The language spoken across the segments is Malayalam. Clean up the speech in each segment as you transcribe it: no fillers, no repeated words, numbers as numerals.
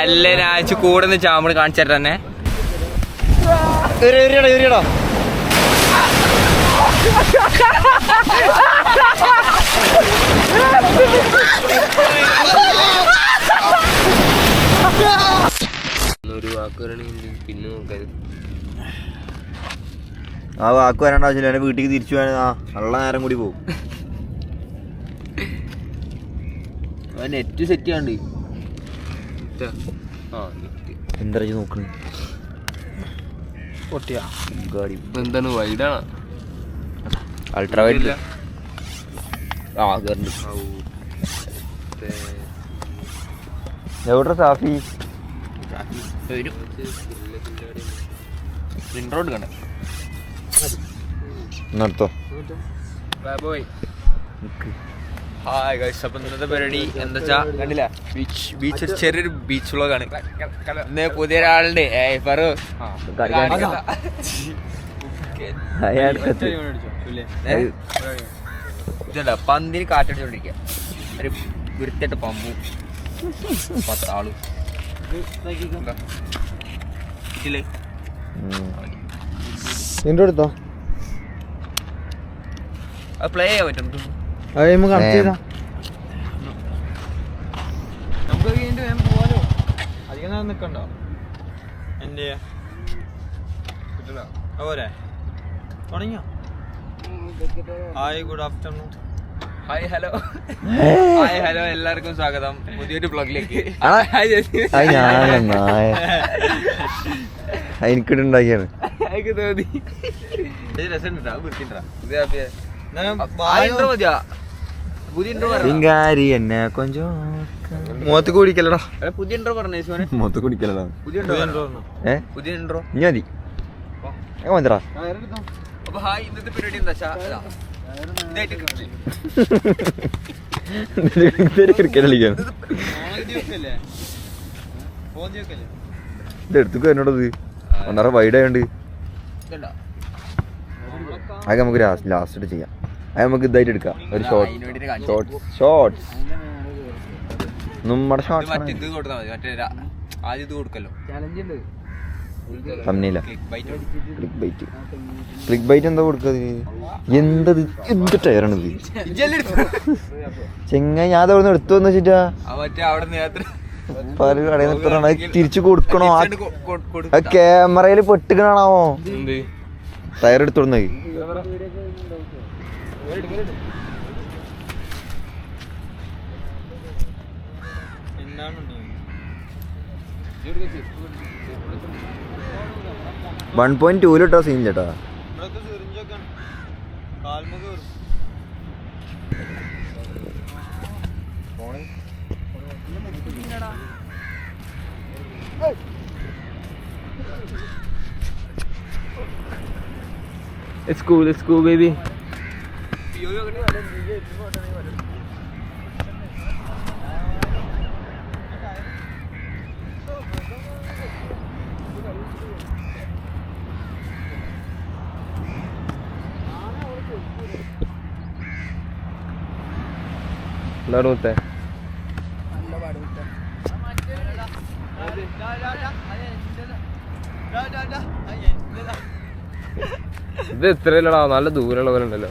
അല്ലേ രാഴ്ച കൂടെ ചാമ്പള് കാണിച്ചിട്ട് തന്നെ ഒരു വാക്ക് പറയണെങ്കിൽ പിന്നെ നോക്കരുത്. ആ വാക്ക് വരേണ്ട ആവശ്യമില്ല. എന്റെ വീട്ടിലേക്ക് തിരിച്ചു പോയാൽ നല്ല നേരം കൂടി പോകും. നെറ്റ് സെറ്റ് ചെയ്യാണ്ട് എന്താ നോക്കണേ പൊട്ടിയാ ഗാഡി എന്താണ് വൈഡാണ് അൾട്രാ വൈഡ് എവിടെ സാഫി റോഡ് കണ്ട നടത്തോ. ഹായ് ഗൈസ്, അപ്പം ഇന്നത്തെ പരിപാടി എന്താ വെച്ചാ കണ്ടില്ല ബീച്ച് ചെറിയൊരു ബീച്ച് വ്ളോഗാണ്. ഇന്ന് പുതിയ ഒരാളുണ്ട് ഇതല്ല പന്തിന് കാറ്റടിച്ചോണ്ടിരിക്കുക. ഒരു വൃത്തിയായിട്ട് പമ്പും 10 ആളും എടുത്തോ. അത് പ്ലേ ചെയ്യാൻ പറ്റും. നമുക്ക് വേഗം പോവാലോ. അധികം നേരം നിൽക്കണ്ടോ? എൻ്റെ പോരെ തുടങ്ങിയോ? Hi, good afternoon. Hi hello hi hello എല്ലാവർക്കും സ്വാഗതം പുതിയൊരു ബ്ലോഗിലേക്ക്. എനിക്കിട്ടുണ്ടാക്കിയാണ് തോന്നി രസം എന്നെ കൊഞ്ചോ മുഖത്ത് കുടിക്കലടാ. പുതിയ ഇൻട്രോ പറഞ്ഞു മുഖത്ത് കുടിക്കലടാ. പുതിയ ഇൻട്രോ ഇനി മതി മതിടാ. അപ്പൊ ഹായ്, ഇന്നത്തെ പരിപാടി എന്താ വെച്ചാ ഇതെടുത്തു എന്നോടത് ഒന്നര വൈഡായോണ്ട് അത് നമുക്ക് ലാസ്റ്റ് ചെയ്യാം. അത് നമുക്ക് ഇതായിട്ട് എടുക്കാം. ഒരു ഷോർട്സ് നമ്മുടെ ഷോർട്സ് ക്ലിക്ക് ബൈറ്റ് എന്താ കൊടുക്കുക? എന്തത് എന്ത് ടയറാണിത് ചെങ്ങായി? ഞാൻ അവിടെ എടുത്തു വന്ന് വെച്ചിട്ടാ പല കടയിൽ നിന്ന് തിരിച്ചു കൊടുക്കണോ? ആ ക്യാമറയിൽ പെട്ടുകണാവോ ടയർ എടുത്തോടുന്ന? $1.2 സീൻ ചേട്ടാ. It's cool baby. എല്ലാവരും ഇത് എത്രയല്ലടാ, നല്ല ദൂരമുള്ള പോലെ ഉണ്ടല്ലോ.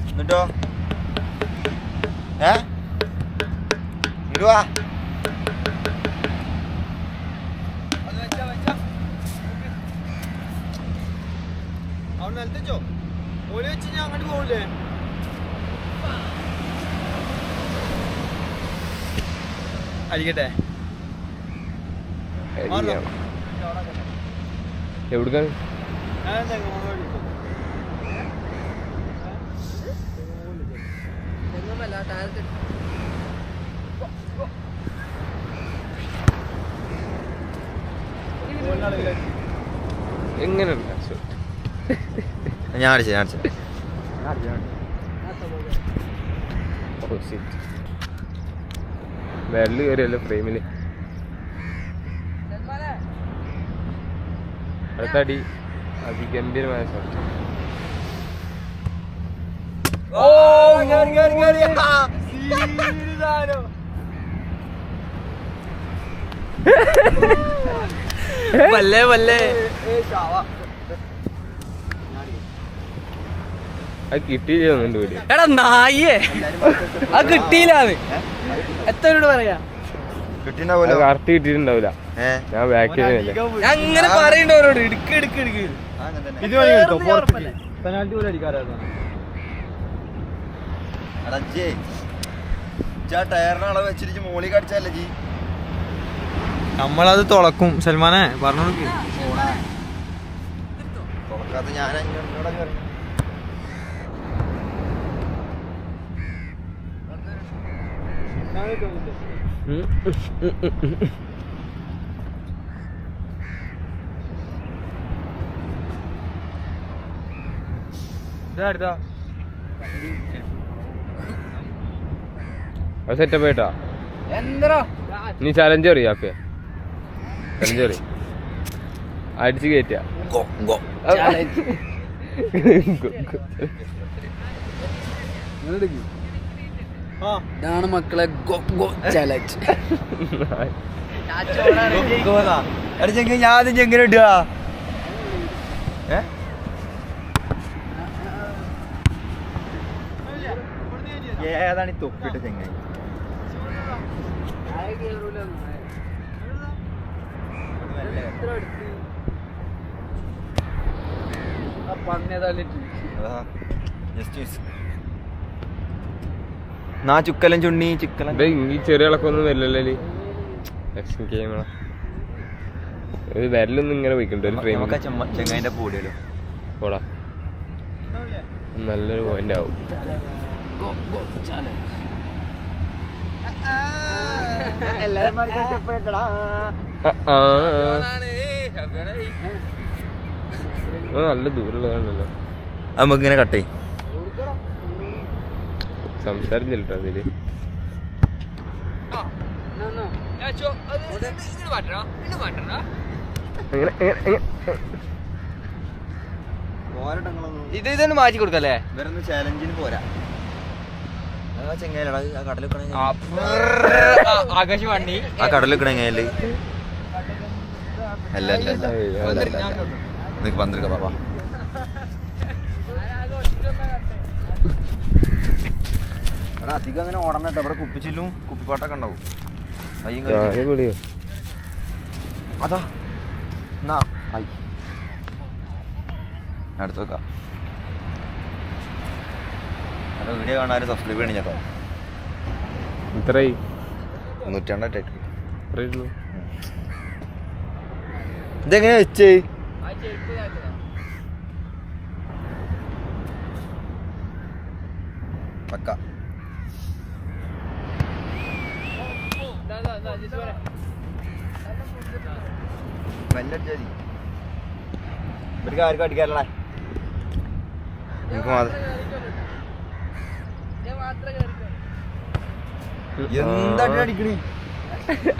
എന്നിട്ടോ ഇടുവാ. അവിടെ നിലത്തോ ഓല് വെച്ച് ഞാൻ അങ്ങോട്ട് പോകില്ലേ? അടിക്കട്ടെ എവിടുക്കാണ്? എങ്ങനെയുണ്ട് ഞാൻ അടിച്ചു വെള്ളം കയറിയല്ലോ ഫ്രെയിമില്. അടുത്തടി അതിഗംഭീരമായ ഷോട്ട്. വല്ലേ വല്ലേ അത് കിട്ടിയില്ലോന്നുണ്ട് പോലും. എടാ നായേ അത് കിട്ടിയില്ലാന്ന് എത്രയോട് പറയാ. കിട്ടിണ്ടാവല്ലോ. കറക്റ്റ് കിട്ടിയിട്ടുണ്ടാവില്ല. ഞാൻ ബാക്കിൽ ഞാൻ ഇങ്ങനെ പറയണ്ടവരോട് ഇടുക്ക് ഇടുക്ക് ഇടുക്ക് പെനാൽറ്റി പോലും അടിക്കാറായിരുന്നു. ടയറിന് അളവ് വെച്ചിട്ട് മോളി കടിച്ചല്ലേ ജി. നമ്മളത് തുളക്കും സൽമാനെ പറഞ്ഞു തുറക്കാത്ത ഞാൻ സെറ്റപ്പ് ആയിട്ടാ. നീ ചലഞ്ച് അറിയാ. ഓക്കെ ചലഞ്ച് അറിയ അടിച്ച് കയറ്റ ഇതാണ് മക്കളെ ചലഞ്ച്. ഞാൻ എങ്ങനെ ഇടുക? ഏതാണ് ഈ തൊപ്പിട്ട് ചെങ്ങായി? ചുക്കലൻ ചുണ്ണി ചിക്കലൻ. ഈ ചെറിയ ഇളക്കൊന്നും വരില്ലല്ലേ. ഒരു വിരലൊന്നും ഇങ്ങനെ പോയിക്കണ്ട ഒരു ഫ്രെയിം. ചെങ്ങായിന്റെ പൂടിയല്ലോ പോടാ. നല്ലൊരു പോയിന്റ് ആവും. നല്ല ദൂരമുള്ളതാണല്ലോ. നമുക്കിങ്ങനെ കട്ട് ചെയ്യും. സംസാരിച്ചിട്ടോ അതില്. ഇതൊന്ന് മാറ്റി കൊടുക്കല്ലേ. ഇവരൊന്ന് ചാലഞ്ചിന് പോരാ. ചെങ്ങായിലാണ് ആ കടലിൽ ആകാശ് വണ്ടി ആ കടലിൽ എങ്ങനെയല്ലേ? അല്ല അല്ല നിനക്ക് പന്ത്രണ്ട് പാപ്പാ. എടാ അധികം അങ്ങനെ ഓടണട്ടോ. ഇവിടെ കുപ്പിച്ചില്ലും കുപ്പിപ്പാട്ടൊക്കെ ഉണ്ടാവും. അതാ എന്നാ ആയി അടുത്ത് വെക്കാം. വീഡിയോ കാണാൻ സബ്സ്ക്രൈബ് ചെയ്യണം ചേട്ടാ. ഇത്രയായി 102 ഇതെങ്ങനെയാ വെച്ചേ? പക്ക ഇവർക്ക് ആർക്കും അടിക്കാറല്ലേ? എനിക്ക് മാത്രം എന്താ അടിക്കണേ?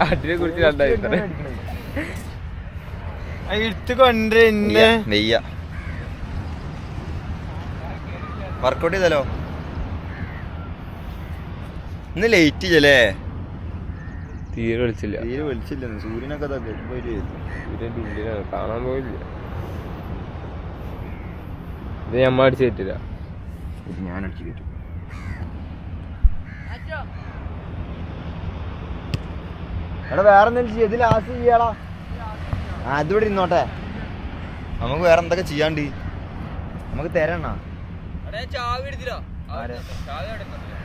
അതിനെ കുറിച്ച് രണ്ടായി എടുത്ത് കൊണ്ടുവരുന്നേ നെയ്യ വർക്കൗട്ട് ചെയ്തല്ലോ. ഇന്ന് ലേറ്റ് ചെയ്യല്ലേ? തീരെ വിളിച്ചില്ല. തീരെ വിളിച്ചില്ല. സൂര്യനൊക്കെ കാണാൻ പോയില്ല. ഇത് ഞമ്മ അടിച്ചു കയറ്റില്ല. ഞാൻ അടിച്ചു കയറ്റും. എടാ വേറെ എന്തെങ്കിലും ചെയ്ത് ലാസ്റ്റ് ചെയ്യാടാ. അതിവിടെ ഇരുന്നോട്ടെ. നമുക്ക് വേറെ എന്തൊക്കെ ചെയ്യാണ്ട് നമുക്ക് തരണ.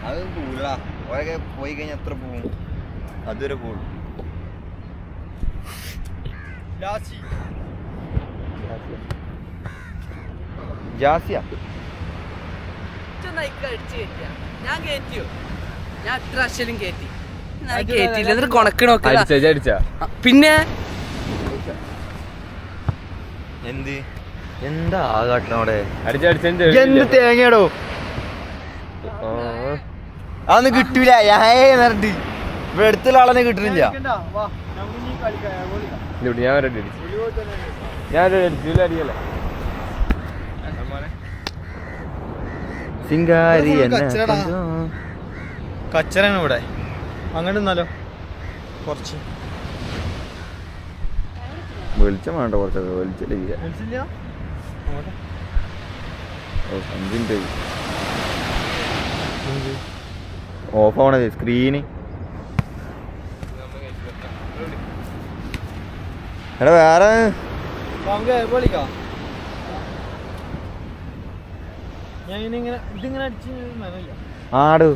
അത് പോലടാ. ഓരൊക്കെ പോയി കഴിഞ്ഞാൽ എത്ര പോവും? അതുവരെ പോകും. ജാസിയ ഞാൻ കയറ്റിയോ? ഞാൻ എത്ര പ്രാവശ്യം കയറ്റി. കയറ്റില്ല. കൊണക്കണോക്ക അടിച്ചാ പിന്നെ എന്ത് എന്താ കാട്ടണോടെ അടിച്ചടിച്ചെന്റെ എന്ത് തേങ്ങയാടോ അതൊന്നും കിട്ടൂല പറഞ്ഞിട്ട് ഇവിടെ അടുത്തുള്ള ആളെന്നെ കിട്ടണില്ല ഞാൻ ഒരടി അടിച്ചു ഞാനൊരു അടിച്ചു അടിയല്ലേ സിംഗാരി കച്ചറാണ് ഇവിടെ അങ്ങനെ നിന്നാലോ കുറച്ച് വെളിച്ചം വേണ്ട കുറച്ചൊക്കെ വെളിച്ചില്ല ഓഫ് ആവണത് സ്ക്രീന് എടാ വേറെ ആടു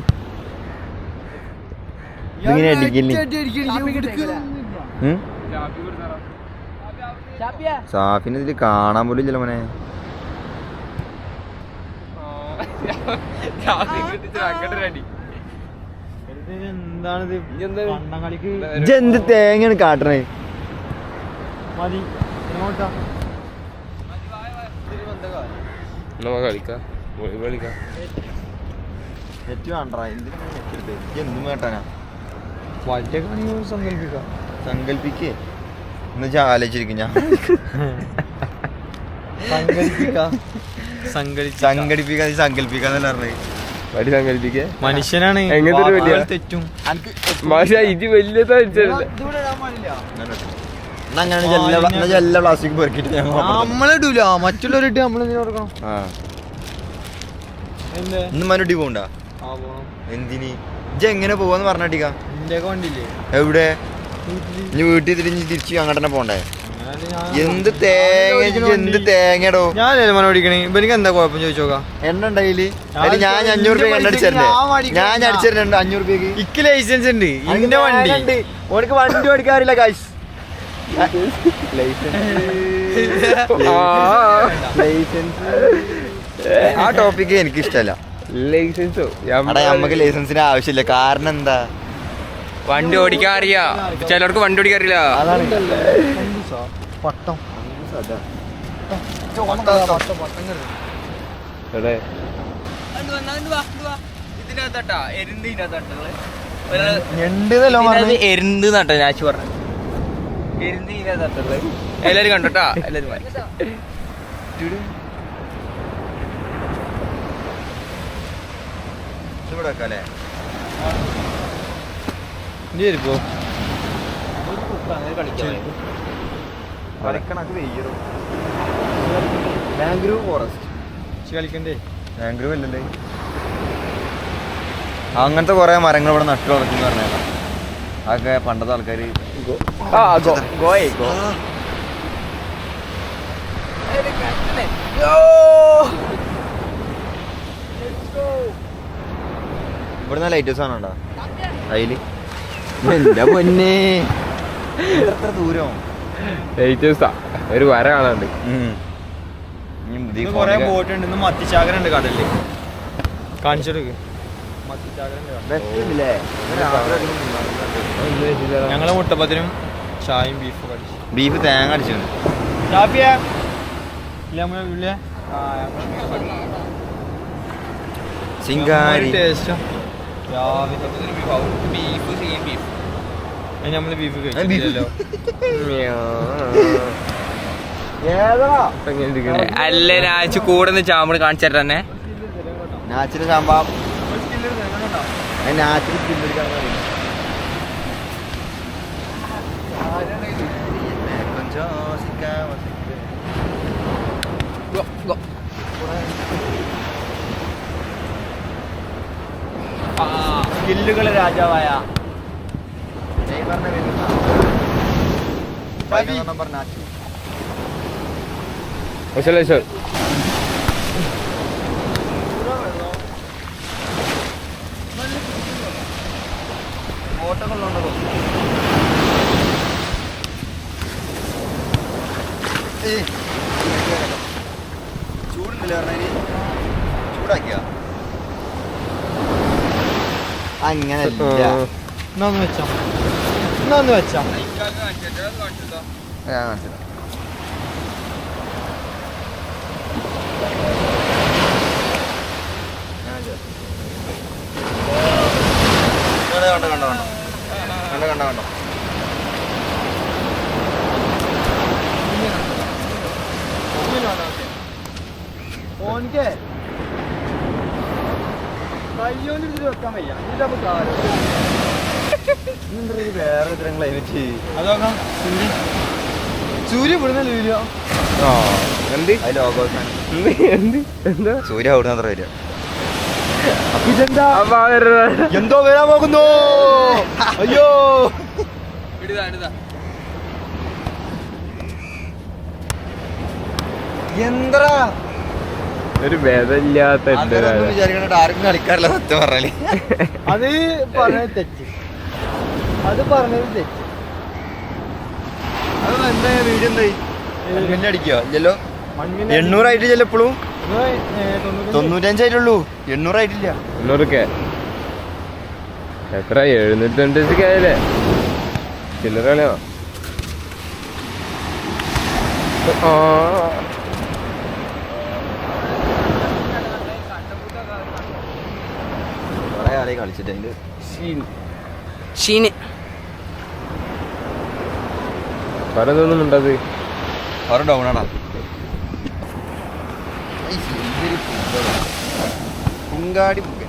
ഇതിങ്ങനെ അടിക്കില്ലേ സാഫിന് ഇതില് കാണാൻ പോലും ഇല്ല മോനെ എന്ത് തേങ്ങയാണ് കാട്ടണേ മതി നമുക്ക് കളിക്കാം കളിക്കാം നെറ്റ് വേണ്ട എന്തും കേട്ടാനാ സങ്കല്പിക്കാം സങ്കല്പിക്കേ എന്ന് വെച്ചാൽ ആലോചിച്ചിരിക്കും ഞാൻ സംഘടിപ്പിക്കാ സങ്കല്പിക്കാന്നല്ല പറഞ്ഞത് വടി സങ്കല്പിക്കേ മനുഷ്യനാണ് എങ്ങനത്തെ ഒരു വലിയ തെറ്റും പക്ഷെ ഇത് വലിയതാ അങ്ങനെ എല്ലാ പ്ലാസ്റ്റിക് പെറുക്കിട്ട് നമ്മളിടൂല മറ്റുള്ളവരിട്ട് നമ്മളെന്തിനു കൊടുക്കണം ഇന്ന് മനുട്ടി പോണ്ട എന്തിന് ഇജ്ജ് എങ്ങനെ പോവാന്ന് പറഞ്ഞിട്ടിക്ക എന്റെ വണ്ടിയില്ലേ എവിടെ ഇനി വീട്ടിൽ തിരിച്ച് അങ്ങോട്ട് തന്നെ പോണ്ടേ എന്ത് തേങ്ങ എന്ത് തേങ്ങടോ ഞാൻ എങ്ങനെ ഓടിക്കണേ എനിക്ക് എന്താ കുഴപ്പം ചോദിച്ചോക്കാം എണ്ണ ഉണ്ടെങ്കില് ഞാൻ 500 രൂപ എണ്ണ അടിച്ചല്ലേ ഞാൻ അടിച്ചിട്ടുണ്ട് 500 രൂപയ്ക്ക് ഇക്ക് ലൈസൻസ് ഉണ്ട് എന്റെ വണ്ടി ഓനക്ക് വണ്ടി ഓടിക്കാറില്ല കാശ് ആ ടോപ്പിക്ക് എനിക്ക് ഇഷ്ടമല്ല ലൈസൻസോ നമുക്ക് ലൈസൻസിന് ആവശ്യമില്ല കാരണം എന്താ വണ്ടി ഓടിക്കാൻ അറിയാ ചിലർക്ക് വണ്ടി ഓടിക്കാൻ അറിയില്ല പട്ടം എരുന്ത് നട്ടാ ഞാൻ പറഞ്ഞു എല്ലാരും കണ്ടോട്ടാ എല്ലാരും ഇവിടെ വെക്കാല്ലേ മാംഗ്രൂവ് ഫോറസ്റ്റ് കളിക്കണ്ടേ മാംഗ്രൂവ് അല്ലല്ലേ അങ്ങനത്തെ കുറെ മരങ്ങൾ ഇവിടെ നട്ടു വളർത്തുന്ന പറഞ്ഞാൽ അതൊക്കെ പണ്ടത്തെ ആൾക്കാര് ഇവിടുന്ന് ലൈറ്റ് ഹൗസ് ആണോ അതില് എന്റെ പൊന്നെ എത്ര ദൂരം ലൈറ്റേഴ്സാ ഒരു വര കാണാണ്ട് കൊറേ ബോട്ട് ഉണ്ട് ഇന്ന് മത്തിച്ചാകര ഉണ്ട് കടലില് കാണിച്ചെടുക്ക് ഞങ്ങളെ മുട്ടപ്പത്തിനും ചായയും ബീഫും അടിച്ചു ബീഫ് തേങ്ങ അടിച്ചു സിംഗാരി ടേസ്റ്റാ ബീഫ് നമ്മള് ബീഫ് കഴിച്ചില്ലല്ലോ അല്ല നാച്ചു കൂടെ നിന്ന് ചാമ്പ് കാണിച്ചു തന്നെ നാച്ചുറൽ സാമ്പാ നാച്ചുറൽ സ്കില്ലുകളെ രാജാവായ ചൂടുണ്ടല്ലേ പറഞ്ഞ ചൂടാക്കിയ അങ്ങനെ എന്നാന്ന് വെച്ചാ ഞാൻ കാണിച്ചില്ല കണ്ടോ കണ്ടോ കണ്ടോ കണ്ടോ കണ്ടോ കണ്ടോ ഓനിക്ക് കയ്യോണ്ട് വെക്കാൻ വയ്യ ഇതിന്റെ കാലം വേറെ ഇത്തരം ക്ലൈമറ്റ് അതൊക്കെ സൂര്യ വിടുന്നല്ലേ വരിക ആ എന്ത് അതിൽ ലോകോസ് എന്ത് എന്താ സൂര്യ അവിടെ അത്ര വരിക ഇതെന്താ എന്തോ വരാൻ പോകുന്നു അയ്യോ എന്താ ഒരു ബേദമില്ലാത്ത വിചാരിക്കണ ആർക്കും കളിക്കാറില്ല സത്യം പറഞ്ഞാല് അത് പറഞ്ഞത് തെറ്റ് അത് പറഞ്ഞത് തെറ്റ് അത് എന്താ വീഡിയോ എന്തായി മണ്ണിന്റെ അടിക്കോ ഇല്ലല്ലോ മണ്ണിന് 800 ആയിട്ട് ചിലപ്പോഴും 95 95 ആയിട്ടുള്ളൂ 800 ആയിട്ടില്ല 800 എത്ര 750 ആയല്ലേ ചില്ലറ കളിയോ ആ കുറെ കാലമായി കളിച്ചിട്ട് അതിന്റെ പറഞ്ഞൊന്നും ഉണ്ടത് കുറെ ഡൗൺ ആണോ പുങ്കാടി പുക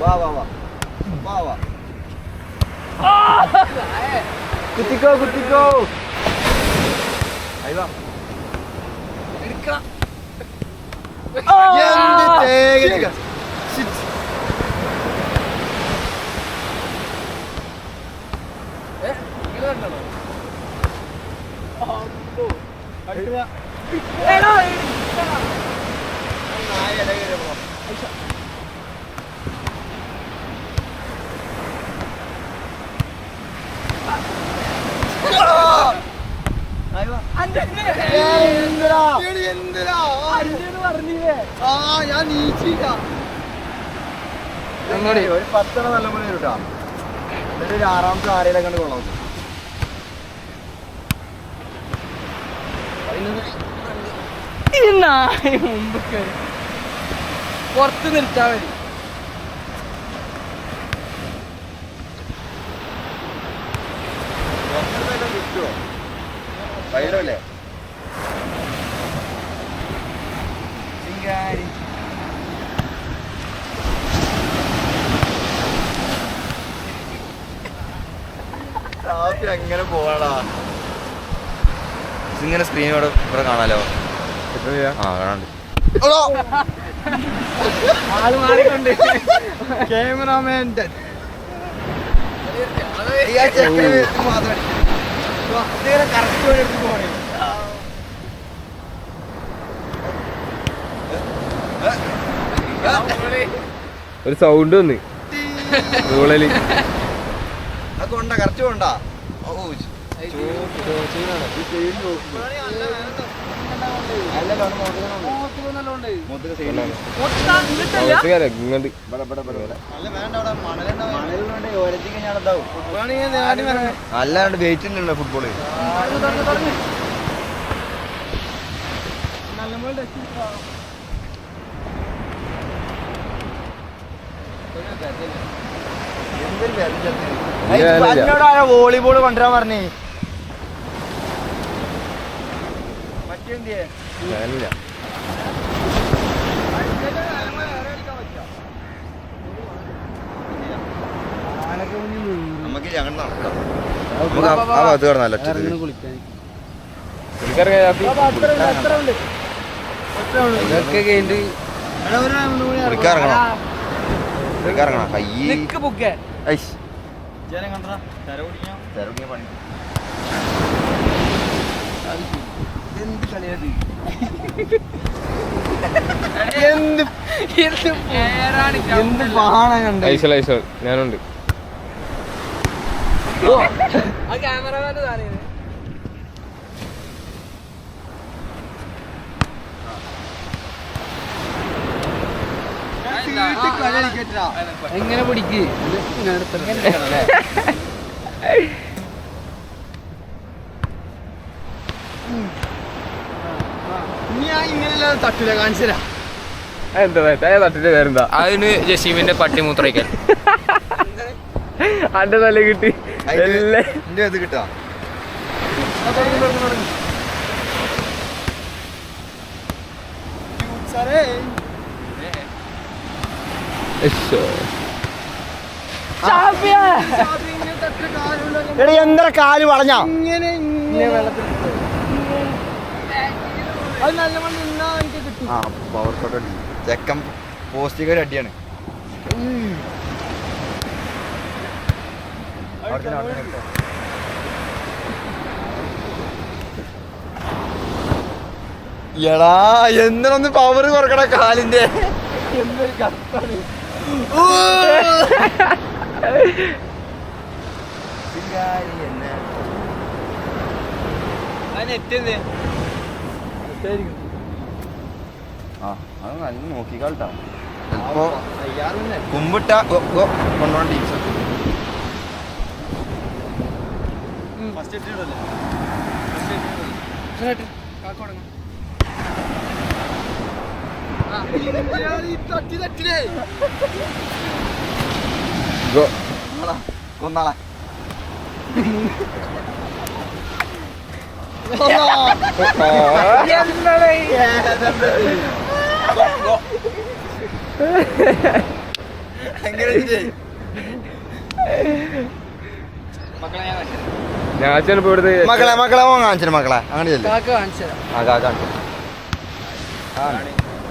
വാ വാ വാ വാ വാ കുത്തിക്കോ കുത്തിക്കോ അയ്യോ എന്ത് തേങ്ങ ഞാൻ നീച്ചില്ല ഒരു 10 നല്ല പോലെ വരൂട്ടാ എന്നിട്ട് ഒരു 6ാമത്തെ ആരെയൊക്കെ കണ്ട് കൊള്ളാം മുമ്പ് പുറത്ത് നിർത്താ മതി കിട്ടുമോ വൈഡല്ലേ എങ്ങനെ പോവാടാ ഇങ്ങനെ സ്ക്രീനോട് ഇവിടെ കാണാലോ ആ കാണാണ്ട് ആള് മാറിക്കൊണ്ട് ക്യാമറാമാൻ കറക്റ്റ് പോണേ ഒരു സൗണ്ട് വന്ന് റൂളല് കൊണ്ട കറക്റ്റ് കൊണ്ട ഇങ്ങോട്ട് അല്ലാണ്ട് വെയിറ്റ് ഉണ്ടല്ലോ ഫുട്ബോള് എന്നോടാ വോളിബോൾ കൊണ്ടുവരാൻ പറഞ്ഞേ ഞാനില്ല നമുക്ക് ഞങ്ങൾ നടക്കാം നമുക്ക് ആ ഭാഗത്ത് കിടന്നല്ല ഇറങ്ങണം കയ്യ് പണി എന്ത് പാണ കണ്ട ഐസൽ ഐസൽ ഞാനുണ്ട് ആ ക്യാമറമാന്റെ സാധനം എങ്ങനെ പിടിക്ക് തട്ടില്ല കാണിച്ചരാ എന്താ തട്ടിന്റെ പേരെന്താ? അതിന് ജസീമിന്റെ പട്ടി മൂത്രയ്ക്കൽ. അന്റെ തല കിട്ടി എല്ലാം. എന്റെ ഇത് കിട്ടാ എടാ എന്താ കാല് വളഞ്ഞ പവർ ഷോട്ട് അടി ചെക്കൻ പോസ്റ്റിക്ക് ഒരു അടിയാണ്. എടാ എന്തിനൊന്ന് പവർ കുറക്കണ കാലിന്റെ എന്തൊരു കത്താണ്. ആ അത് നല്ല നോക്കിക്കാൾട്ടാ ചിലപ്പോ കുമ്പിട്ട കൊണ്ടോണ ടീംസ്. കൊന്നാളെ ഞാൻ ചിലപ്പോ ഇവിടുത്തെ മക്കളെ മക്കളെ കാണിച്ചു മക്കളെ അങ്ങനെ ചെല്ലും. കാക്ക കാണിച്ചതാ. ആ കാണിച്ചു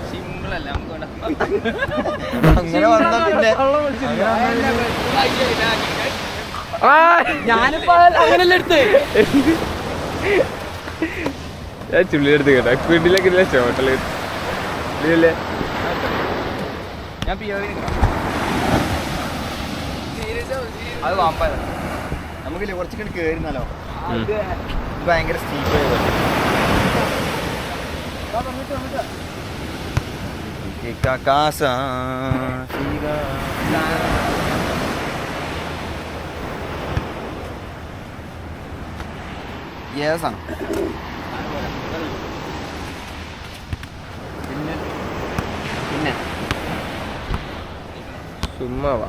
സിമ്പിളല്ല നമുക്ക് വേണ്ട. അങ്ങനെ വന്നാ പിന്നെ ഞാനിപ്പോ അങ്ങനെയല്ല എടുത്ത്. ഞാൻ ചുള്ളിയെടുത്ത് കേട്ടോ വീട്ടിലേക്ക് ഇല്ല ചോട്ടല് ഇല്ലേ. ഞാൻ അത് വാമ്പാ. നമുക്കില്ലേ കുറച്ചൊക്കെ കേറുന്നാലോ ഭയങ്കര സ്റ്റീപ്പ് യേസാണ്. പിന്നെ ചുമ്മാ വാ.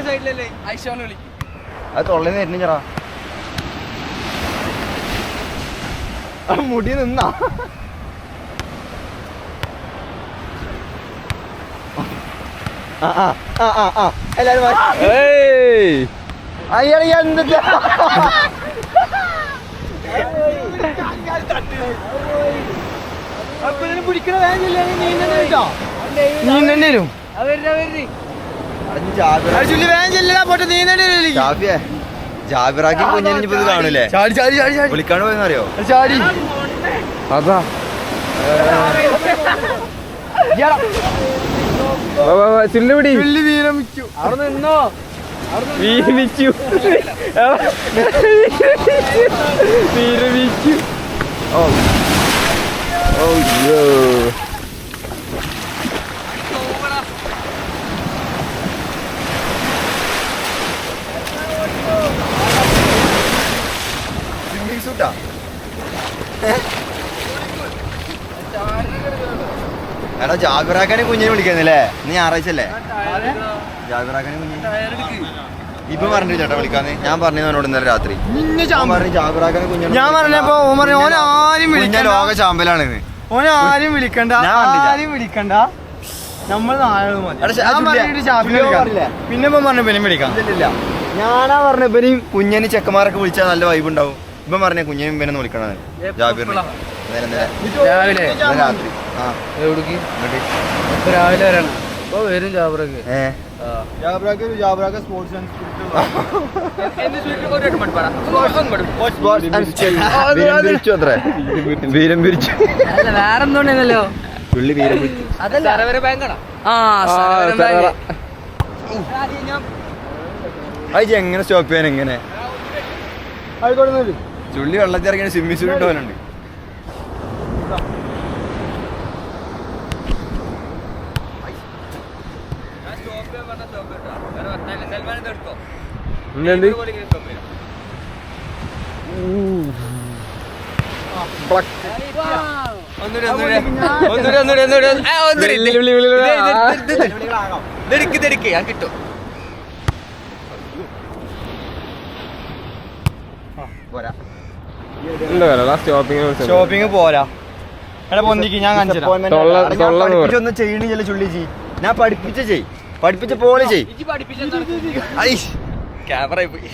സൈഡിലല്ലേ ഐശോന്ന് വിളിക്കും. അത് തൊള്ളേന്ന് വരുന്ന ചേടാ മുടി നിന്നാ എല്ലാരും ഏയ് അയ്യാ എന്തിട്ടാ പിടിക്കണ വേഗം നീന്തേണ്ടി വരും. ജാബിറാക്കി കുഞ്ഞിനിപ്പോ ഇത് കാണൂലേ വിളിക്കാണ്ട് പോയെന്ന് അറിയോ? അതാ ചുല്ലുപിടി അവിടെ നിന്നോ. വീരമിച്ചു വീരമിച്ചു. ഓ ഓയ്യോ എടാ ജാബിറാക്കാനെ കുഞ്ഞിനെ വിളിക്കുന്നില്ലേ? നീ ഞായറാഴ്ച അല്ലേ ജാബിറാക്കാനെ കുഞ്ഞിനെ ഇപ്പൊ പറഞ്ഞു ചേട്ടാ വിളിക്കാന്ന്. ഞാൻ പറഞ്ഞു എന്നോട് ഇന്നലെ രാത്രി ജാബിറാക്കാനെ കുഞ്ഞിനെ ഞാൻ പറഞ്ഞപ്പോ ഓനാരും വിളിക്കാൻ ലോക ചാമ്പലാണ്. ഓനാരും വിളിക്കണ്ട ആരും വിളിക്കണ്ട നമ്മൾ പിന്നെ പറഞ്ഞു പിന്നെ വിളിക്കാം. ഞാനാ പറഞ്ഞ ഇവനും കുഞ്ഞിന് ചെക്കന്മാരൊക്കെ വിളിച്ചാൽ നല്ല വൈബ് ഉണ്ടാവും. ഇപ്പം പറഞ്ഞ കുഞ്ഞിനും ഇവനൊന്ന് വിളിക്കണത് ജാബിറിനെ രാവിലെ രാത്രി. ആ എവിടേക്ക് രാവിലെ വരണം. ഇപ്പൊ വരും ജാബറൊക്കെ. വീരം പിരിച്ചു വേറെന്തോണ്ടല്ലോ പുള്ളി വീരം പിരിച്ചു. അത് എങ്ങനെ സ്റ്റോപ്പ് ചെയ്യാൻ എങ്ങനെ ചുള്ളി വെള്ളത്തിൽ ഇറങ്ങിയ സ്വിമ്മിങ് സൂട്ട് ഇട്ടവനുണ്ട്. എന്തുണ്ട് കിട്ടും. എന്താ പറയാ സ്റ്റോപ്പിങ് ഷോപ്പിംഗ് പോരാ. എടാ പൊന്നിക്ക് ഞാൻ കാണിച്ചു ഒന്നും ചെയ്യണില്ല ചുള്ളി ചെയ്. ഞാൻ പഠിപ്പിച്ച പോലെ ചെയ്. ക്യാമറ പോയി.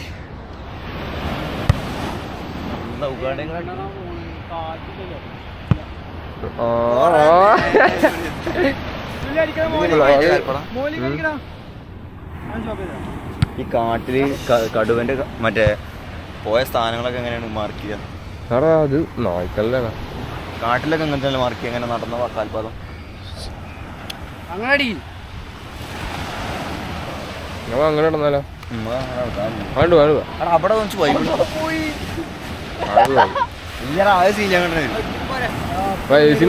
ഈ കാട്ടില് കടുവന്റെ മറ്റേ പോയ സ്ഥാനങ്ങളൊക്കെ എങ്ങനെയാണ് മാർക്ക് ചെയ്യുക? അത് നായ്ക്കളുടെ കാട്ടിലൊക്കെ എങ്ങനത്തെ മാർക്ക് ചെയ്യുക? എങ്ങനെ നടന്ന കാൽപാദം അങ്ങടി അങ്ങനെ ഇടന്നാലോ വേണ്ട വേണ്ട അവിടെ കുറച്ച് വൈബ്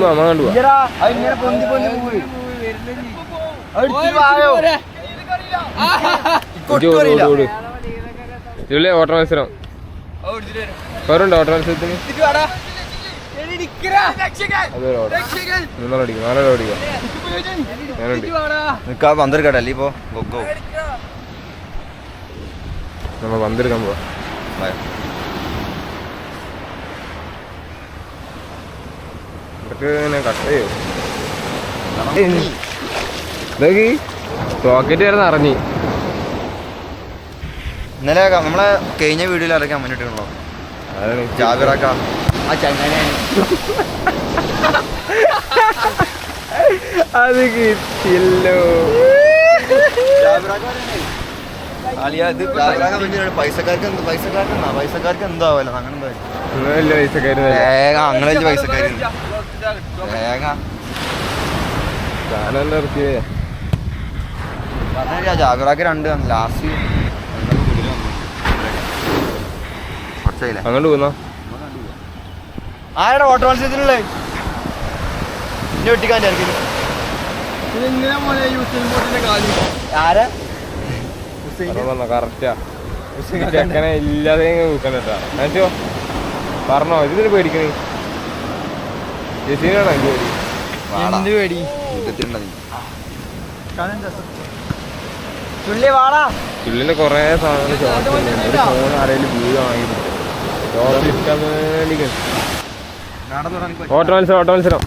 മാമ കണ്ടുപോവാ ചുള്ളി ഓട്ട മത്സരം വേറുണ്ടോ ഓട്ട മത്സരത്തിന്? മൂന്നാലടിക്കും നാലോടിക്കാം ഞാനുണ്ട്. പന്തെടുക്കട്ടല്ലേ ഇപ്പൊ ഗൊഗോ നമ്മ പന്തെടുക്കാൻ പോവാ. ഇതൊക്കെ ഇങ്ങനെ കട്ട് ചെയ്യോ? ഇതൊക്കെ റോക്കറ്റ് വരെ നിറഞ്ഞി. ഇന്നലെ നമ്മളെ കഴിഞ്ഞ വീഡിയോയിൽ അതൊക്കെ കമന്റ് ഇട്ടിട്ടുണ്ടോ? അതാണ് ജാബിറാക്ക ആ ചങ്ങനെ അത് കിട്ടിയല്ലോ. പൈസക്കാർക്ക് എന്താവല്ലോ അങ്ങനെ വലിയ പൈസക്കാര് അങ്ങനെ വലിയ പൈസക്കാര് സാധനം ഇറക്കിയേ. പറഞ്ഞ ജാബിറാക്ക് 2 ലാസ്റ്റ് അങ്ങോട്ട് പോന്നോ? ആരുടെ ഓട്ടോ മത്സരത്തിനുള്ള എന്നെ വെട്ടിക്കാൻ ആരാ കറക്റ്റാ ചെക്കനെ ഇല്ലാതെ നോക്കണ്ടാ മനസ്സിലോ പറഞ്ഞോ. ഇതിന് പേടിക്കണേ ജസീനാണോ എന്ത് പേടി ചുള്ളിന്റെ കൊറേ സാധനങ്ങൾ ഫോൺ ആരെങ്കിലും വീട് വാങ്ങിയിട്ടുണ്ട്. ഓട്ടോ മത്സരം ഓട്ടോ മത്സരം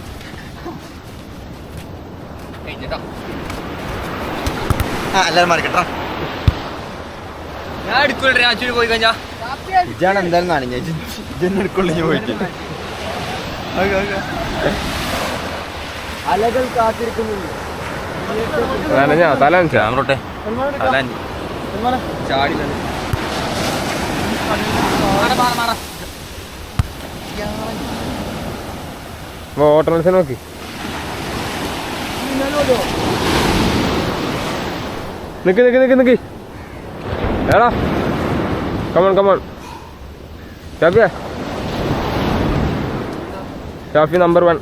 എല്ലാരും മാറിക്കട്ടാ. ഞാൻ എടുക്കൂല അച്ഛന് പോയി കഴിഞ്ഞാ ഇജാണ് എന്തായാലും നാണിഞ്ഞ ഇജന്നെ എടുക്കുള്ളൂ പോയിട്ട്. അലകൾ കാത്തിരിക്കുന്നുണ്ട്. തല ക്യാമറോട്ടെ ചാടി ഓട്ടോ മത്സരം നോക്കി. നിക്ക് നിക്ക് നിക്ക് നിക്ക് ഏടാ come on come on Shafiya Shafi number 1.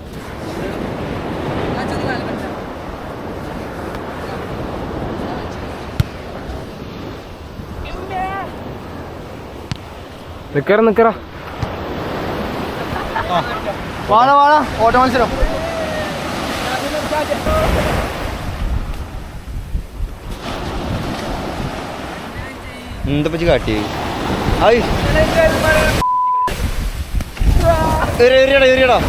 നിക്കറ നിക്കറ വാടാ വാടാ ഓട്ടോ മത്സരം. എന്താ പറ്റി കാട്ടി ഏറിയടാ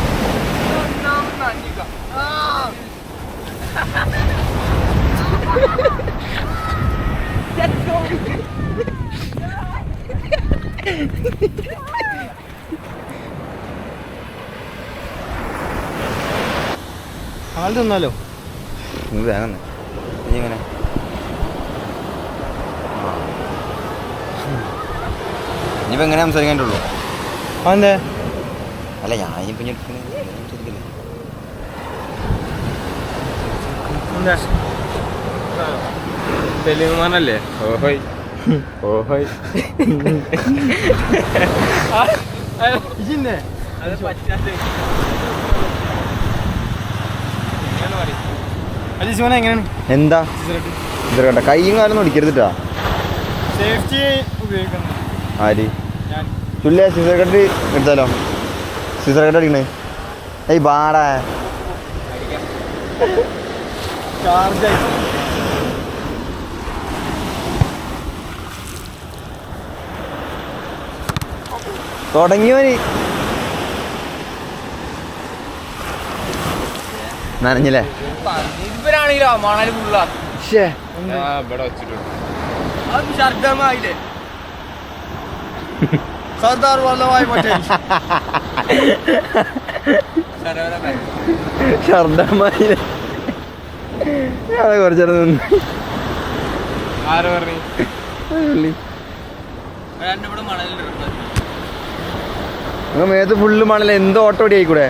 ആൾ തിന്നാലോ വേഗം നീ എങ്ങനെ ഇനിയിപ്പോ എങ്ങനെ സംസാരിക്കാനുള്ളൂ? അതെ അല്ല ഞാനിപ്പോ തെലുങ്കാനല്ലേ? ഓഹോയ് ഓഹോയ് ഇജിന്നെ അലീസിമോനെ എങ്ങനെയാണ് എന്താ ഇത് കേട്ടോ കൈയും കാലം ഒടിക്കരുതിട്ടാ സേഫ്റ്റി ഉപയോഗിക്കുന്നത് ആര് ചുള്ളിയ സീസർ കട്ട് എടുത്താലോ സീസർ കട്ട് അടിക്കണേ ഏയ് ബാടാ ചാർജ് തുടങ്ങിയോന് നനഞ്ഞില്ലേ ഇവരാണെങ്കിലോ മണൽ ഫുള്ള ശ്ശേ ഇവിടെ വെച്ചിട്ടുണ്ട് അത് ശബ്ദമായില്ലേ സർദാർ വല്ലഭായ് പട്ടേൽ ശർദ്ദമായി അതെ കുറച്ചേരം നിന്ന് ആര് പറഞ്ഞു ഇവിടെ മണലുണ്ട് നിങ്ങൾ മേത്ത് ഫുള്ള് മണൽ എന്തോ ഓട്ടോടി ആയിക്കൂടെ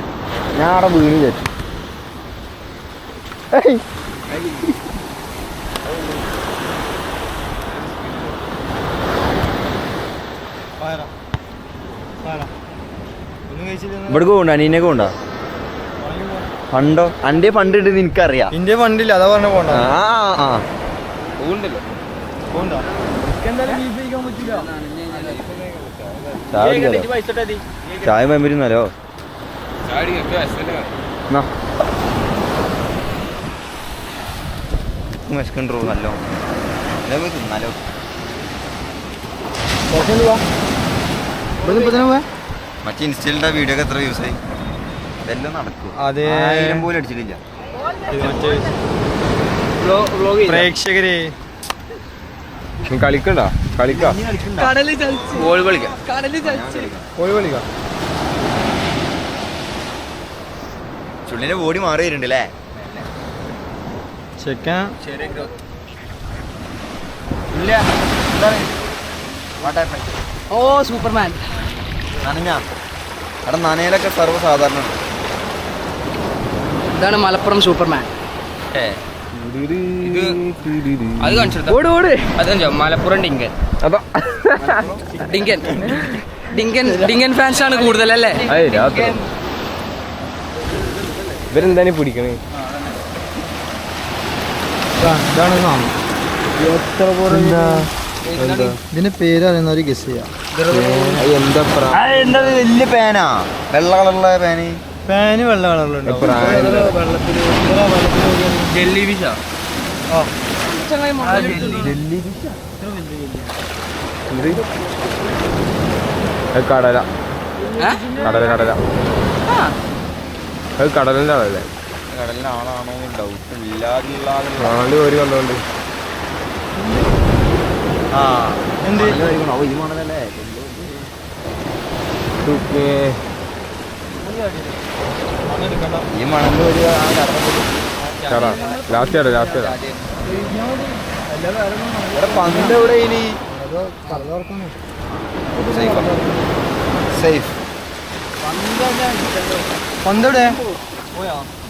ഞാൻ അവിടെ വീണ് ചേച്ചു ഇവിടെ പോകണ്ട അനീനൊക്കെ പോണ്ട ഫണ്ടോ അന്റെ ഫണ്ട് ഇട്ട് നിനക്കറിയാം ഇന്ത്യ ഫണ്ടില്ല അതാ പറഞ്ഞ പോണ്ട ആ ആ ഉണ്ടല്ലോ പോണ്ട എന്തായാലും ബീഫ് കഴിക്കാൻ പറ്റില്ല ചായ കുടിക്കാലോ ചായ പമ്പരുന്നാലോ മെസ്കണ്ടോ നല്ലോ തിന്നാലോ മറ്റേ ഇൻസ്റ്റയിലെ വീഡിയോ ഒക്കെ എത്ര വ്യൂസ് ആയി ഇതെല്ലാം നടക്കും അതെ 1000 പോലും അടിച്ചിട്ടില്ല പ്രേക്ഷകരെ കളിക്കണ്ട കളിക്കാം ബോൾ കളിക്കാം പോയി കളിക്കാം ചുള്ളിന്റെ ബോഡി മാറി വരുന്നുണ്ട് അല്ലേ ചെക്കൻ ചെറിയ ഗ്രോത്ത് ഇല്ല ഓ സൂപ്പർമാൻ നനഞ്ഞ അവിടെ നനയിലൊക്കെ സർവ്വസാധാരണ ഇതാണ് മലപ്പുറം സൂപ്പർമാൻ അത് കാണിച്ചു ഓട് ഓട് അത് കാണിച്ചോ മലപ്പുറം ഡിങ്കൻ അപ്പൊ ഡിങ്കൻ ഡിങ്കൻ ഡിങ്കൻ ഫാൻസ് ആണ് കൂടുതൽ അല്ലേ അതെ രാത്രി ഇവരെന്താണ് പിടിക്കണേ ഇതാണ് സാധനം ഇതിന്റെ പേര് അറിയുന്നവര് ഗസ് ചെയ്യാം എന്താ എന്താ വലിയ പേനാ വെള്ള കളറുള്ള പേന് പാന് വെള്ള കളറിലുണ്ടാവും ജെല്ലി ഫിഷാ കടല ഏ? കടല കടല അത് കടലിന്റെ ആളല്ലേ കടലിനാണാണോ ഡൗട്ട് ഇല്ലാതില്ല നാല് പേര് കണ്ടോണ്ട് ആ എന്ത് ഈ മണലല്ലേ ഈ മണല് ഒരു ലാസ്റ്റ് ആടാ ലാസ്റ്റ് ആടാ ഇവിടെ പന്ത് എവിടെ ഇനി സേഫ് പന്തെവിടെ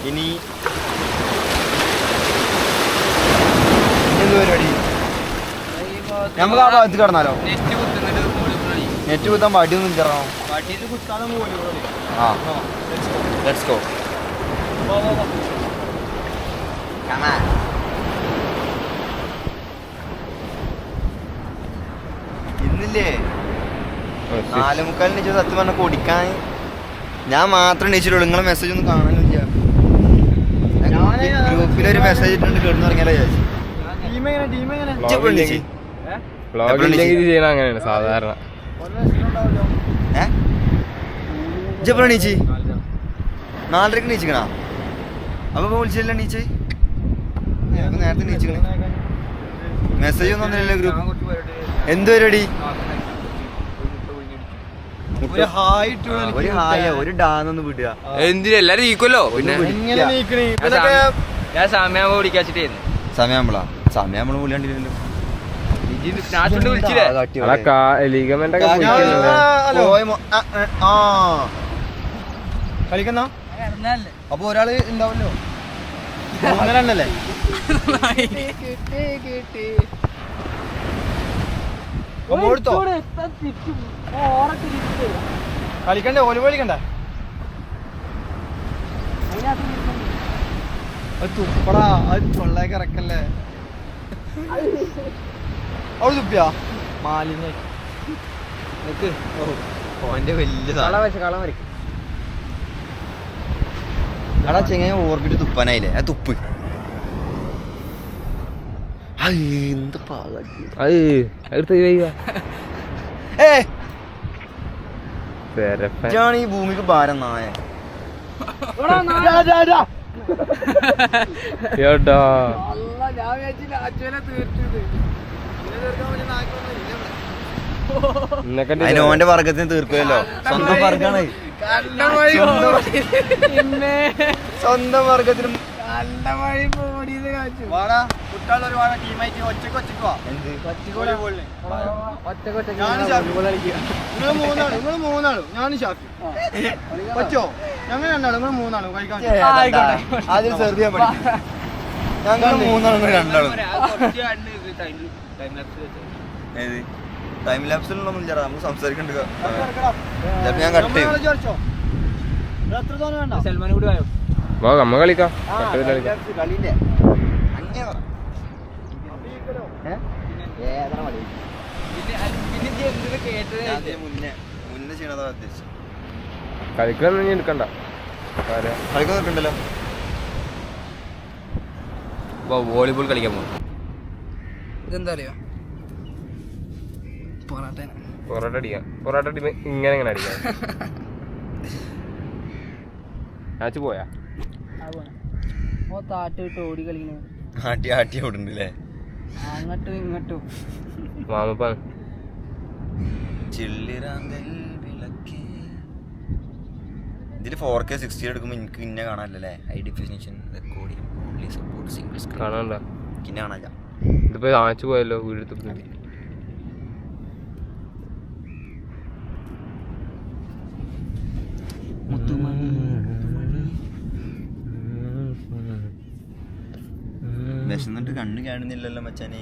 ഇനി എന്ത് പരിപാടി നമുക്ക് ആ ഭാഗത്ത് കിടന്നാലോ നെറ്റ് കുത്തുന്നിട്ട് നെറ്റ് കുത്താൻ വടിയൊന്നും ഇല്ലറോ വട്ടിയിൽ കുത്താതെ ആ ലെറ്റ്സ് ഗോ ഇന്നില്ലേ 4:45 നീച്ചു സത്യം പറഞ്ഞ കുടിക്കാൻ ഞാൻ മാത്രം എണീച്ചിട്ടുള്ളൂ നിങ്ങളെ മെസ്സേജ് ഒന്നും കാണാനില്ല ഗ്രൂപ്പിലൊരു മെസ്സേജ് ഇട്ടുണ്ട് കിടന്നു തുടങ്ങിയാലോ വിചാരിച്ചു വ്ളോഗ് ഇല്ലെങ്കിൽ ഇത് ചെയ്യണ അങ്ങനെയാണ് സാധാരണ ഇജ്ജെപ്പോഴാണ് എണീച്ച് 4:30 എണീച്ചിക്കണാ അപ്പൊ വിളിച്ചില്ല എണീച്ച് നേരത്തെ എണീച്ചിക്കണേ മെസ്സേജ് ഒന്നും വന്നില്ലല്ലോ ഗ്രൂപ്പ് എന്ത് പരിപാടി ഒരു ഹായ് ഒരു ഹായ ഒരു ഡാന്നൊന്ന് വിടുക എന്തിനും എല്ലാരും ഈക്കുമല്ലോ പിന്നെ എങ്ങനെ നീക്കണേ ഞാൻ സമയമാകുമ്പോ വിളിക്കാച്ചിട്ടായിരുന്നു സമയമാകുമ്പോളാ സമയം നമ്മള് വിളിയാണ്ടില്ലല്ലോ നാട്ടിൽ വിളിച്ചില്ലേ ലീഗമെന്റ് ഒക്കെ ഹലോ ആ കളിക്കുന്ന അപ്പൊ ഒരാള് ഉണ്ടാവല്ലോ അങ്ങനല്ലേ കളിക്കണ്ടേ വോളിബോൾ കളിക്കണ്ടേ തുപ്പടാ അത് തൊള്ളേക്ക് ഇറക്കല്ലേ അവിടെ തുപ്പിയാ മാലിന്യ ഓന്റെ വലിയ കളം വരയ്ക്കും. എടാ ചെങ്ങനെ ഓർബിറ്റ് തുപ്പാനായില്ലേ ആ തുപ്പ് എന്ത് പാകാണ് ഈ ഭൂമിക്ക് ഭാരം നായ അതിന് ഓന്റെ വർഗത്തിന് തീർക്കുമല്ലോ സ്വന്തം വർഗാണ് സ്വന്തം വർഗത്തിനും നിങ്ങൾ മൂന്നാളും ഞാനും ഷാഫി പറ്റോ ഞങ്ങൾ രണ്ടാളും നിങ്ങൾ മൂന്നാളും കളിക്കാൻ ആദ്യം സെർവ് ചെയ്യാൻ പഠിക്കും ഞങ്ങൾ മൂന്നാളും രണ്ടാളും ഏത് ടൈം ലാപ്സിലൊന്നും ഇല്ലടാ നമുക്ക് സംസാരിക്കണ്ട ഞാൻ കട്ട് ചെയ്യും സൽമാൻ കൂടി ആയോ നമ്മ കളിക്കാം കളിന്റെ മുന്നേ ചെയ്യണതാ ഉദ്ദേശിച്ചു കളിക്കാൻ എടുക്കണ്ട കളിക്കാൻ നിൽക്കണ്ടല്ലോ വോളിബോൾ കളിക്കാൻ പോകും. ഇതെന്താ അറിയോ പൊറോട്ട അടിക്കാം. പൊറോട്ട അടി ഇങ്ങനെ ഇങ്ങനെ അടിക്കാം. ആച്ചു പോയാ താട്ടിട്ട് ഓടി കളിക്കണ ആട്ടി ആട്ടി ഓടുന്നുണ്ടല്ലേ അങ്ങോട്ടും ഇങ്ങോട്ടും മാമപ്പ ഇതില് 4K 60 എടുക്കുമ്പോ എനിക്ക് ഇന്നെ കാണാനല്ലേ ഹൈ ഡെഫിനിഷൻ റെക്കോർഡിംഗ് കാണാണ്ട ഇന്നെ കാണാനില്ല. ഇതിപ്പോ ആച്ചു പോയല്ലോ വീടെടുത്ത് വിശന്നിട്ട് കണ്ണ് കാണുന്നില്ലല്ലോ മച്ചാനെ.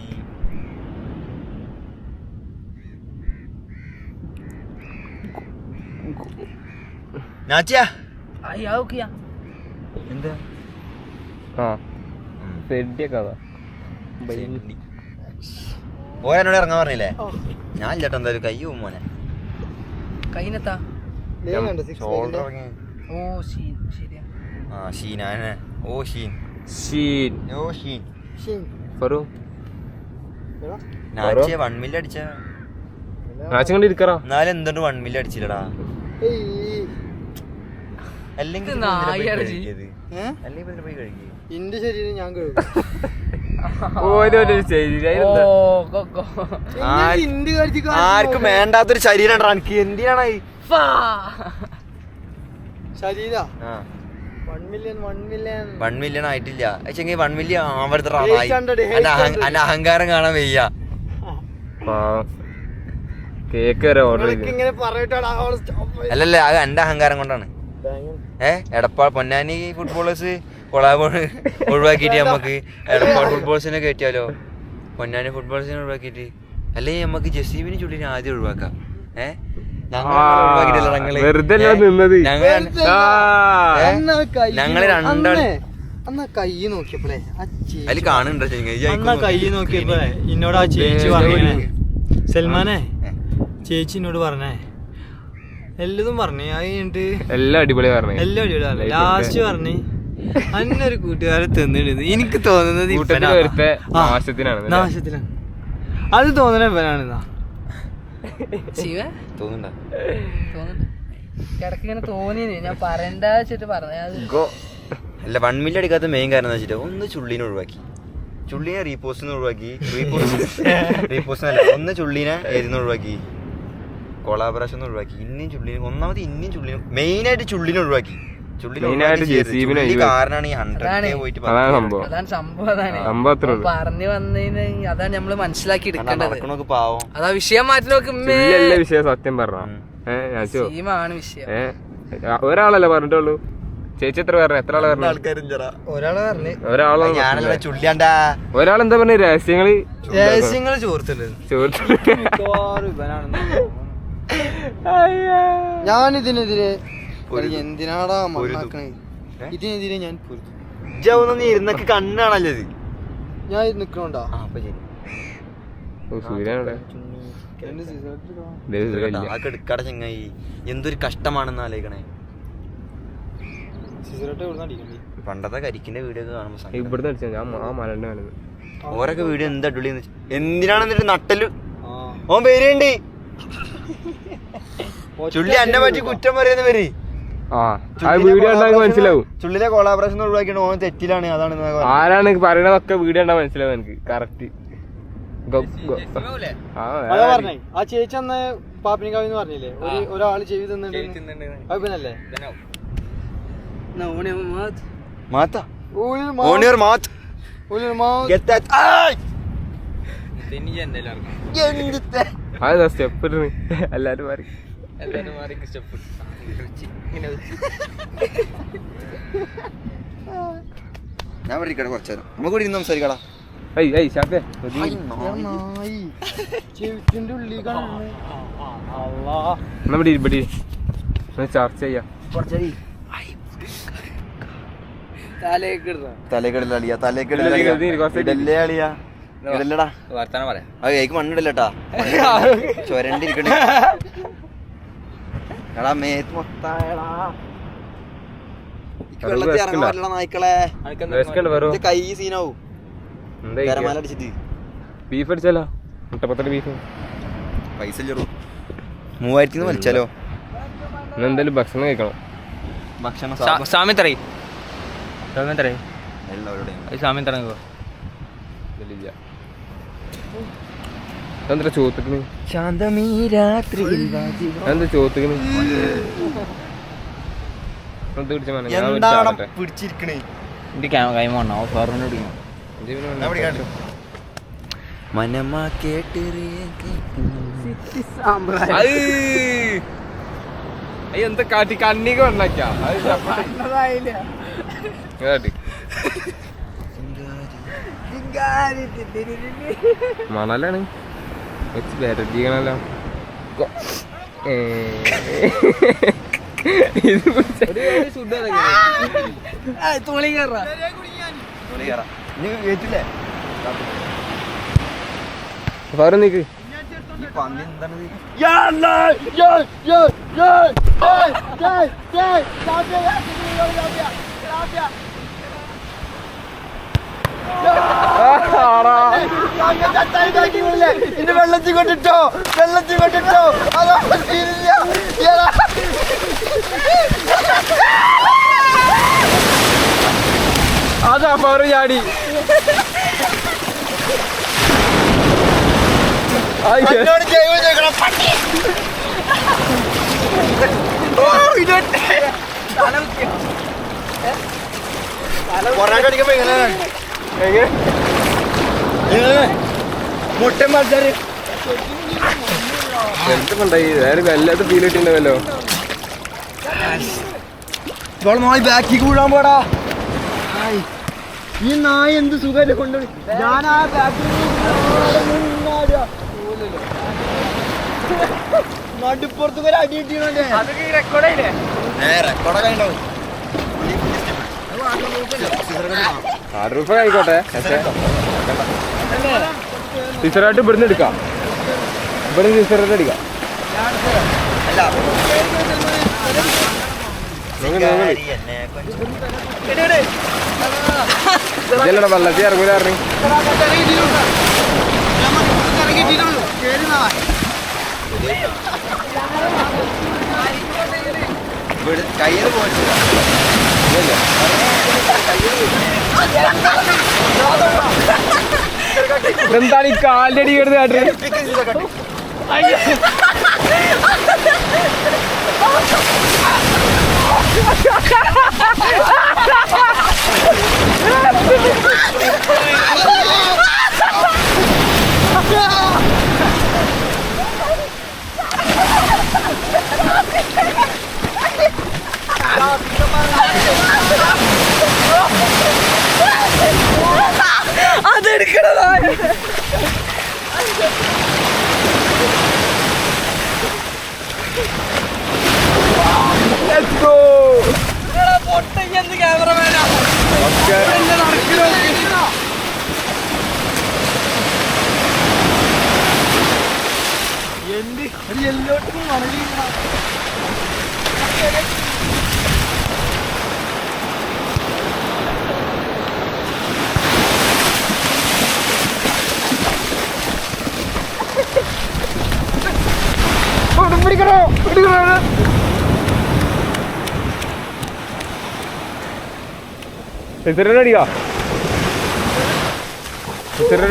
നാച്ചിയാ എന്താ ഓരോട് ഇറങ്ങാൻ പറഞ്ഞില്ലേ? ഞാൻ ഇല്ലട്ടോ എന്തായാലും കൈ പോകും മോനെ. കൈനത്താ ഷോൾഡർ ഇറങ്ങി. ഓ ശരിയാ ആ ഷീനാനെ. ഓ ഷീൻ ഷീൻ ഓ ഷീൻ ഫറു നാച്ചിയ 1 മില്യൺ അടിച്ച നാച്ചും കൊണ്ട് ഇരിക്കറോ. എന്നാലും എന്തുകൊണ്ട് 1 മില്യൺ അടിച്ചില്ലടാ? അല്ലെങ്കിൽ പോയി കഴിക്കുക. എന്റെ ശരീരം ഞാൻ കഴുകും. ആർക്കും വേണ്ടാത്തൊരു ശരീരം എനിക്ക് എന്തിനാണ് ശരീര 1 മില്യൺ ആയിട്ടില്ല. പക്ഷെ 1 മില്യൺ ആവരുത്തടാ. എന്റെ അഹങ്കാരം കാണാൻ വയ്യ. കേക്ക് വരെ ഓർഡർ ഇങ്ങനെ പറയട്ടാ. അല്ലല്ല അത് എന്റെ അഹങ്കാരം കൊണ്ടാണ്. എടപ്പാൾ പൊന്നാനി ഫുട്ബോളേഴ്സ് കൊളാബ് ഒഴിവാക്കിയിട്ട് നമുക്ക് എടപ്പാൾ ഫുട്ബോൾസിനെ കയറ്റിയാലോ? പൊന്നാനി ഫുട്ബോൾസിനെ ഒഴിവാക്കിയിട്ട് അല്ലെങ്കിൽ നമുക്ക് ജസീബിന് ചുള്ളിനെ ആദ്യം ഒഴിവാക്കാം. ഞങ്ങള് രണ്ടാള് കൈ നോക്കിയപ്പോഴേ അതിൽ കാണുന്നുണ്ടോ? കൈ നോക്കിയപ്പോ എന്നോട് ആ ചേച്ചി പറഞ്ഞേ, സൽമാനെ ചേച്ചി എന്നോട് പറഞ്ഞേ എല്ലതും പറഞ്ഞേ. അത് കഴിഞ്ഞിട്ട് എല്ലാം അടിപൊളി പറഞ്ഞു. എല്ലാം അടിപൊളി പറഞ്ഞു. ലാസ്റ്റ് പറഞ്ഞ് അന്നൊരു കൂട്ടുകാരെ തിന്നിടുന്നത് എനിക്ക് തോന്നുന്നത് നാശത്തിലാണ്. അത് തോന്നണ ഇവനാണെന്നാ കിടക്കിങ്ങനെ തോന്നി. ഞാൻ പറയണ്ട വെച്ചിട്ട് പറഞ്ഞ അല്ല 1 മില്യൺ അടിക്കാത്ത മെയിൻ കാരണം എന്താ വെച്ചിട്ട് ഒന്ന് ചുള്ളിനെ ഒഴിവാക്കി. ചുള്ളിനെ റീപോസ്റ്റിന് ഒഴിവാക്കി. റീപോസ്റ്റിനല്ല, ഒന്ന് ചുള്ളിനെ ഏതിന്ന് ഒഴിവാക്കി, കൊളാബറേഷൻ ഒഴിവാക്കി. ഇനിയും ചുള്ളിനെ ഒന്നാമത് ഇനിയും ചുള്ളിനെ മെയിനായിട്ട് ചുള്ളിനെ ഒഴിവാക്കി. കാരണമാണ് ഈ 100K പോയിട്ട് അതാണ് സംഭവം. പറഞ്ഞു വന്നതിന് അതാണ് നമ്മള് മനസ്സിലാക്കി എടുക്കേണ്ടത്. പാവം അതാ വിഷയം മാറ്റി നോക്കും. വിഷയം സത്യം പറഞ്ഞാണ് വിഷയം. ഒരാളല്ലേ പറഞ്ഞിട്ടുള്ളൂ. ചേച്ചി എത്ര പറഞ്ഞ? എത്ര ആളെ പറഞ്ഞു? ഞാനല്ല ചുള്ളിയാണ്ടാ. ഒരാളെന്താ പറഞ്ഞ? രഹസ്യങ്ങള് ചോർത്തില്ല. ഞാൻ ഇതിനെതിരെ എന്തിനാടാ ഇതിനെതിരെ ഞാൻ ഇജ്ജൊന്നും ഇരുന്നൊക്കെ കണ്ണാണല്ലോ ഇത്. ഞാൻ നിക്കണോണ്ടാ എടുക്കാടെ ചങ്ങായി എന്തൊരു കഷ്ടമാണെന്ന് ആലോചിക്കണേ. പണ്ടത്തെ കരിക്കിന്റെ വീഡിയോ ഒക്കെ കാണുമ്പോ ഇവിടുന്ന് അടിച്ചാ ഞാൻ ആ മലന്റെ വേണത് ഓരൊക്കെ വീഡിയോ എന്താ അടിപൊളി എന്തിനാണ് എന്നിട്ട് നട്ടല് ഓൻ പേരുണ്ട് ചുള്ളി എന്നെ പറ്റി കുറ്റം പറയുന്ന പേര്. വീഡിയോ ഉണ്ടാകും മനസ്സിലാവും. ചുള്ളിലെ കൊളാബറേഷൻ ഒഴിവാക്കിയിട്ട് ഓൻ തെറ്റിലാണ്. അതാണ് ആരാണ് പറയണതൊക്കെ വീഡിയോ ഉണ്ടാവും മനസ്സിലാവും എനിക്ക് കറക്റ്റ്. ആ ചേച്ചി അന്ന് പാപ്പിനിക്കാവിന്ന് പറഞ്ഞില്ലേ ഒരാള് ചെവി തിന്നിട്ടുണ്ടല്ലേ അതാ സ്റ്റെപ്പ് എല്ലാരും മാറി സ്റ്റെപ്പ് ഞാൻ പഠിക്കട്ടെ കുറച്ചു നേരം നമുക്ക് കൂടി സംസാരിക്കടാ. ചർച്ച ചെയ്യാം. വർത്താനം പറയാം. അത് മണ്ണിടല്ലേട്ടാ ചൊരണ്ടിരിക്കണേ എടാ മേത്ത് മൊത്തായടാ വെള്ളത്തിൽ ഇറങ്ങാൻ പറ്റില്ല നായ്ക്കളെ. കൈ സീനാവും കരമാല അടിച്ചിട്ട്. ബീഫ് അടിച്ചാലോ മുട്ടപ്പത്തിന്റെ ബീഫ് പൈസ ചെറു 3000 വലിച്ചാലോ. എന്തായാലും ഭക്ഷണം കഴിക്കണം. ഭക്ഷണം സാമ്യത്തറ എന്താ ചോദിക്കണ് ശാന്തമീ രാത്രി എന്താ ചോദിക്കണ് പിടിച്ചിരിക്കണേ. മനമാ കേട്ട് എന്താ കാട്ടി കണ്ണിക്ക് ഉണ്ടാക്കിയാ മണലാണ് വെച്ച് വരട്ടിക്കണല്ലോ. ഇത് വേറെ നീക്ക് വെള്ളത്തിൽ കൊണ്ടിട്ടോ അതാ പവർ ചാടി. എന്തുണ്ടായി വേറെ വല്ലാത്ത ഫീൽ കിട്ടിണ്ടാവല്ലോ. ബാക്കി കൂടാൻ പോടാ. ഈ നായ എന്ത് സുഖം കൊണ്ടുപോയി. ഞാൻ ആ നടുപ്പുറത്ത് വരെ അടി കിട്ടിയോണ്ടേ ആയിക്കോട്ടെ. ടീച്ചറായിട്ട് ഇവിടുന്ന് എടുക്കാം. ഇവിടുന്ന് ടീച്ചറായിട്ട് എടുക്കാം. ഇതല്ലടാ വെള്ളത്തിൽ ഇറങ്ങൂല ഇറങ്ങി കയ്യിൽ പോയിട്ടില്ല. എന്താണ് ഈ കാലിന്റെ അടി കിടന്ന് കാട്ട്.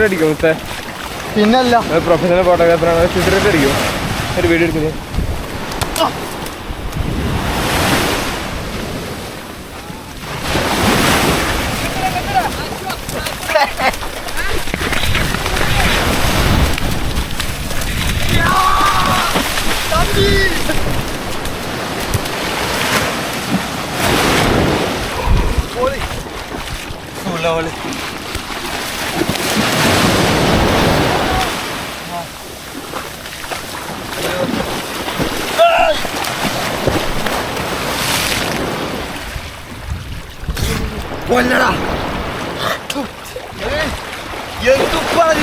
അടിക്കും മുത്തേ. പിന്നല്ല പ്രൊഫഷണൽ ഫോട്ടോഗ്രാഫറാണ്. സിഗരറ്റ് അടിക്കും. ഒരു വീഡിയോ എടുക്കുന്നത്. കൊല്ലടാ എന്തുപ്പാണ്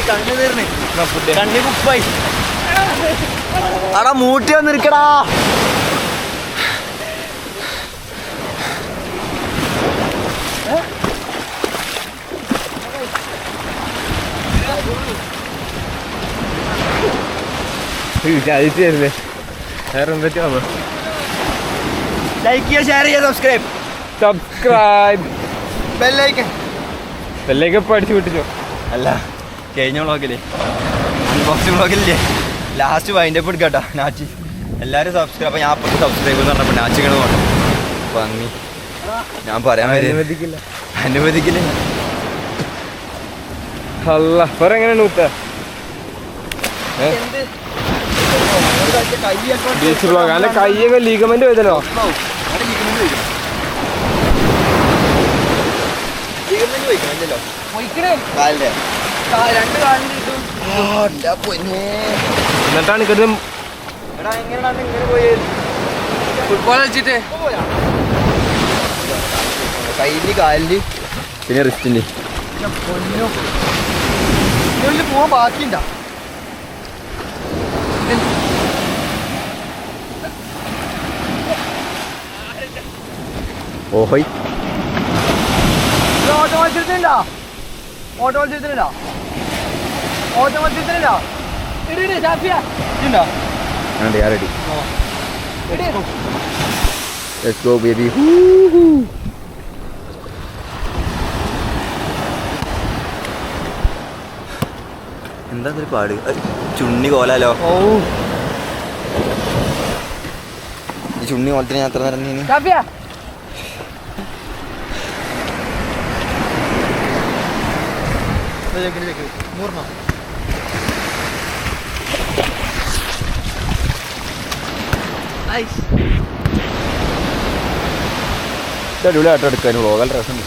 കണ്ണു തീർന്നേ കണ്ണി കുപ്പായി അടാ മൂട്ടി വന്നിരിക്കടാ ചതിച്ചല്ലേ. വേറെ എന്തൊക്കെയാ ലൈക്ക് ചെയ്യുക, ഷെയർ ചെയ്യുക, സബ്സ്ക്രൈബ് ബെല്ലൈക്കൻ ഇപ്പൊ അടിച്ചു വിട്ടിച്ചോ. അല്ല കഴിഞ്ഞ വ്ളോഗില്ലേ അൺബോക്സിംഗ് വ്ളോഗില്ലേ ലാസ്റ്റ് വൈൻഡപ്പ് എടുക്കാട്ടോ നാച്ചി എല്ലാവരും സബ്സ്ക്രൈബ്. അപ്പോൾ ഞാൻ അപ്പുറത്ത് സബ്സ്ക്രൈബ് എന്ന് പറഞ്ഞപ്പോൾ നാച്ചിക്കണ് പോകണം ഭംഗി ഞാൻ പറയാൻ അനുവദിക്കില്ല. അല്ല വേറെ എങ്ങനെയാണ് മുത്ത ബീച്ച് ബ്ലോഗ്? അല്ല കയ്യൊക്കെ ലീഗമെന്റ് പോയതല്ലോ. എന്നിട്ടാണ് ഇങ്ങനെ ഫുട്ബോൾ കളിച്ചിട്ട് കയ്യില് കാലില് പിന്നെ റിസ്റ്റില് പോവാൻ ബാക്കിയുണ്ടോ? ഓഹോയ് ഓട്ടോ മത്സരത്തിനുണ്ടോ? ഓട്ടോ മത്സരത്തിനുണ്ടോ? ഓട്ടോ മത്സരത്തിനുണ്ടോ? ready. Let's go baby. എന്താ ഒരു പാട് ചുണ്ണി കോലാലോ. ഈ ചുണ്ണി കോലത്തിന് ഞാൻ എത്ര നേരം നീ അടിപൊളിയായിട്ട് എടുക്കാനും ലോകൽ രസമുണ്ട്.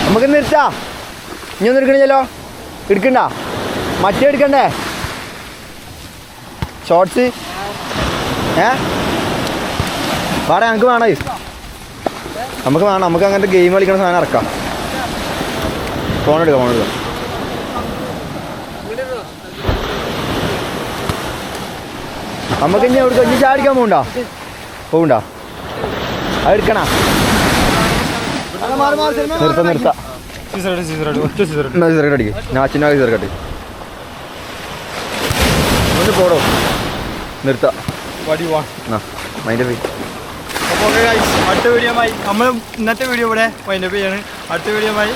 നമുക്ക് നിർത്താ. ഇനി ഒന്നും എടുക്കണില്ലല്ലോ. എടുക്കണ്ട, മറ്റേ എടുക്കണ്ടേ ഷോർട്സ്? വേറെ ഞങ്ങൾക്ക് വേണോ? നമുക്ക് വേണം. നമുക്ക് അങ്ങനത്തെ ഗെയിം കളിക്കണ സാധനം ഇറക്കാം. ഫോൺ എടുക്കാം. നമുക്ക് ഇനി എവിടെ ഇനി ചാടിക്കാൻ പോകണ്ട അത് എടുക്കണ. നിർത്താം അടിക്കും. നാച്ചിനാ കട്ടി ഒന്ന് പോടോ. നിർത്താം. അടുത്ത വീഡിയോമായി നമ്മൾ ഇന്നത്തെ വീഡിയോ ഇവിടെ വൈൻഡപ്പ് ചെയ്യാണ്. അടുത്ത വീഡിയോമായി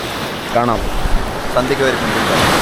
കാണാം. സന്ധ്യക്ക് വരുന്നുണ്ട്.